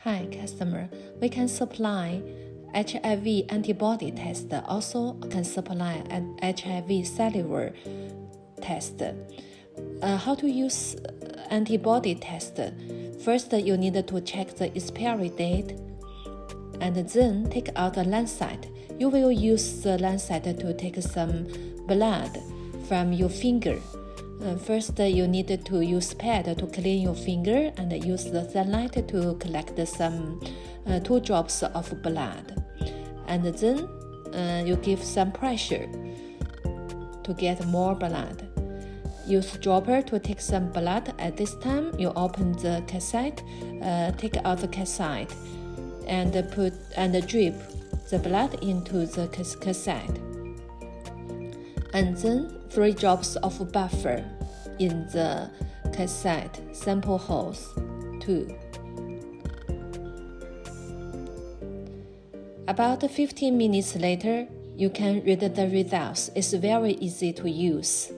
Hi, customer. We can supply HIV antibody test. Also can supply an HIV cellular test. How to use antibody test? First, you need to check the expiry date, and then take out the lancet. You will use the lancet to take some blood from your finger. First, you need to use pad to clean your finger and use the sunlight to collect some 2 drops of blood. And then you give some pressure to get more blood. Use dropper to take some blood. At this time, you open the cassette, take out the cassette, and drip the blood into the cassette. And then 3 drops of buffer in the cassette sample holes too. About 15 minutes later, you can read the results. It's very easy to use.